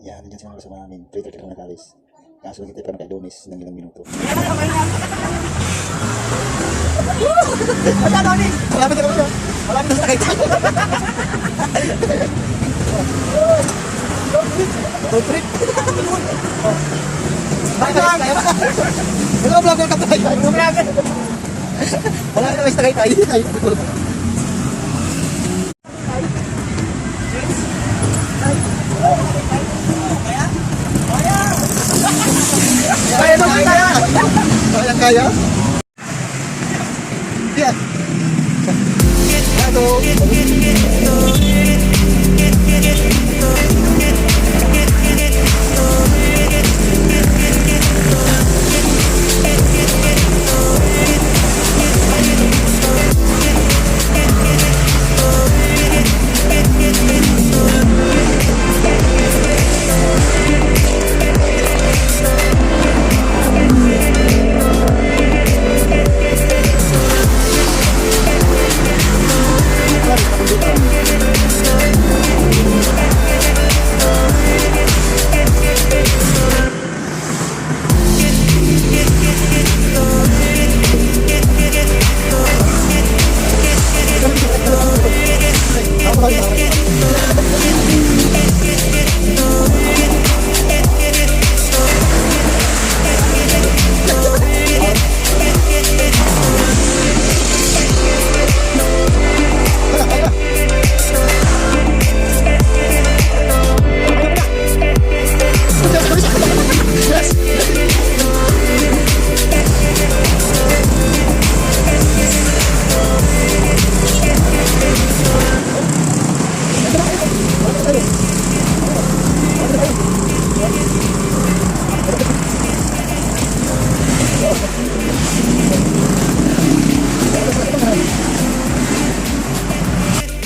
Yan, nandiyan si mga kasama namin. 3:30 kami nag-alis. Kaso lang kita pa naka-Adonis ng ilang minuto. Malapit na kami siya. Malapit na sa sakay tayo. Road trip. Ano vlogger ka tayo? Wala na may sakay tayo. Kaya naman kaya! Kaya kaya? Yan! Hello!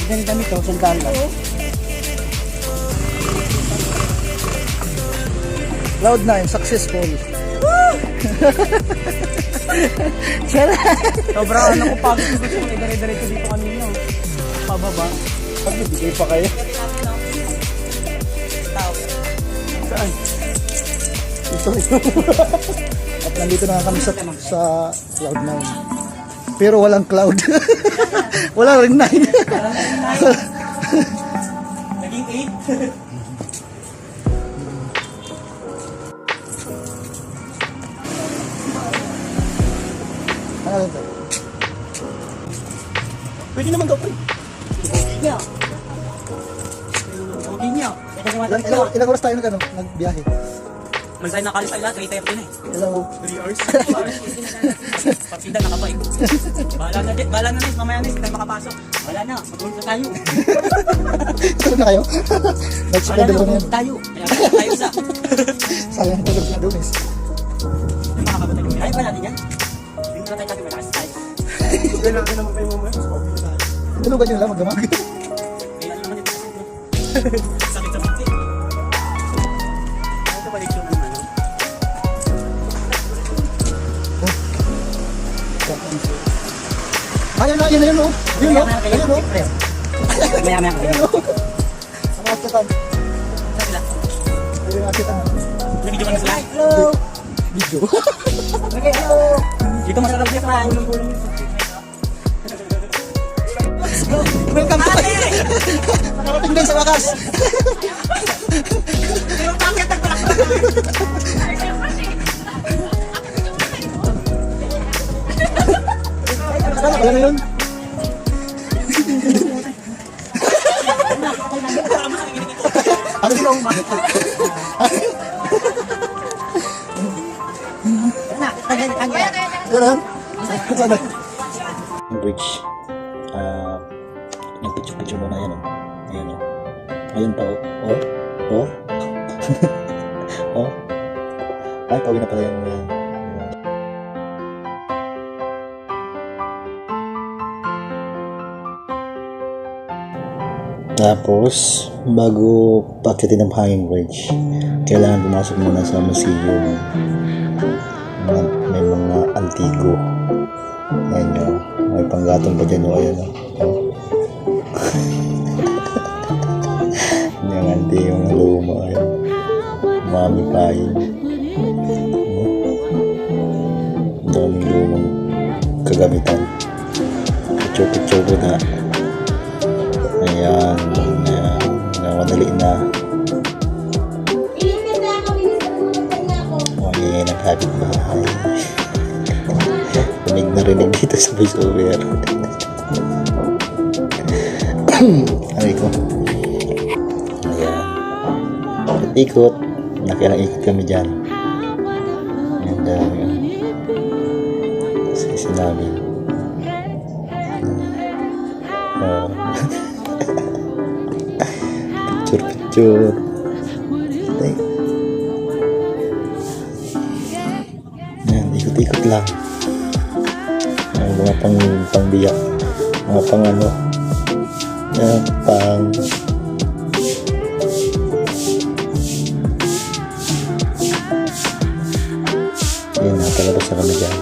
Ganda nito, sandala. Cloud9, successful. Sobrang ano ko pagod ko gusto kong idare-diretso dito kanina. Pababa. Pag nabigay pa kayo. Saan? Ito. At nandito na kami sa Cloud9. Pero walang cloud. Wala rin 9. Naging 8. Ano ito? Pwede naman daw. Yeah. Okay niya. Ilang oras tayo nagbiyahe? Mansay nakalis ay lahat, 3:30 na eh. Hello. 3 hours. Pagsida nakabike. Bahala na Nis, mamaya Nis, tayo makapasok. Wala na, mag-ulit na tayo. Saan na kayo? Wala Nag-spend na, na mag-ulit tayo. Kaya tayo sa. sayang tulog na Adonis. Makakabutan yung ay, wala din yan. Hindi na tayo malakas tayo. Gano'n naman kayo mamaya. Tulugan nyo lang magdamag. Kaya ano naman ito sakit sa pati. Ito balik yung ano. Ayun na, yun na yun o. Yun o. Ayun o. Maya-maya ka. Ayun o. Ang akitan. Sila. Ayun ang akitan. Nabidyo ka na sila. Hello. Video. Okay, hello. Dito masarap dito na. Welcome to Nakarating din sa wakas. Ano pala na yun? Ano yung Ganun? Saan na? Yung bridge. Nagpicture-picture mo na yan. Ayan o. Ayun pa o. Oh. Oh. Ay, pawin na pala yan. Tapos, bago pakitin ng hanging bridge, kailangan pumasok muna sa museum. May mga antigo. Ayan nyo. May panggatong pa dyan o. Ayan o. Yung antigo, yung luma. Ayan. Mami kain. Ang daming lumang kagamitan. Picture na. Ayan. Madali na. Okay, naghabit bahay. Rinig dito sa voice-over. Aray ko. Ayan. Ikot. Nakirang ikot kami dyan. Ayan dami. Kasi namin. Picture. Ayan, ikot-ikot lang. Mga pangbiyak. Mga pang ano. Pang yun na, palabas na kami dyan.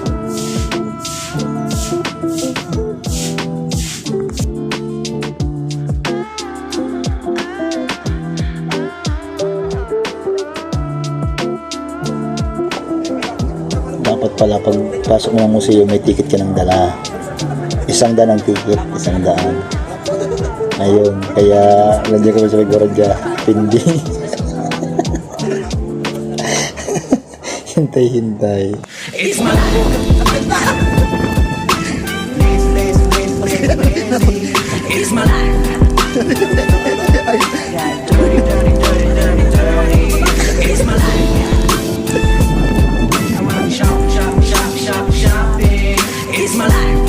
Dapat pala pag pasok mo ng museo may ticket ka ng dala. 100 ang ticket, 100. Ayun, kaya nandiyan kami sa Gorodya, hindi. Hintay. It's my life. It's my life. It's my life. I wanna shopping. It's my life.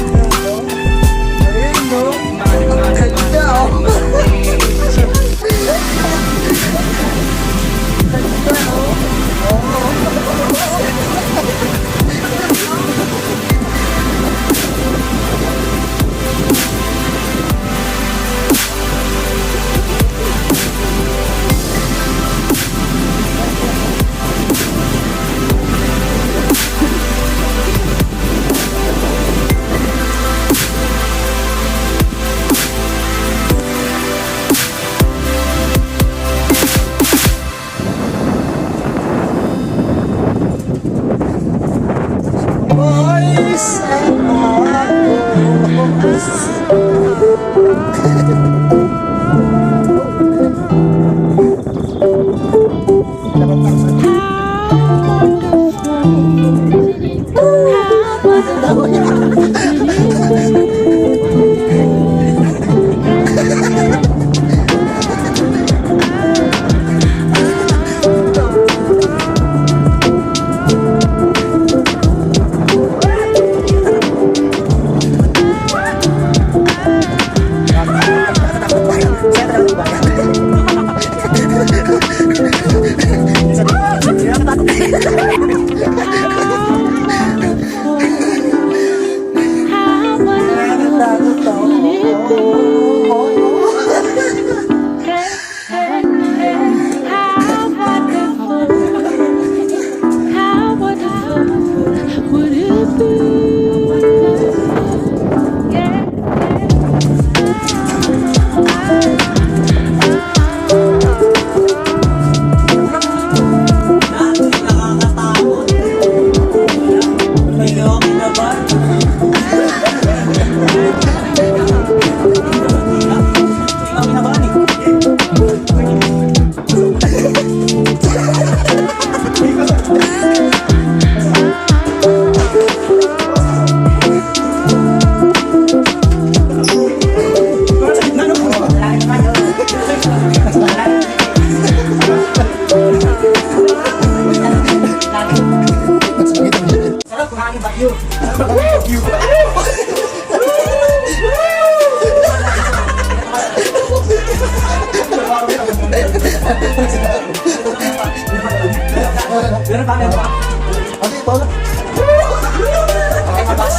Meron pa, meron pa. Okay, Paula. Okay, mabas.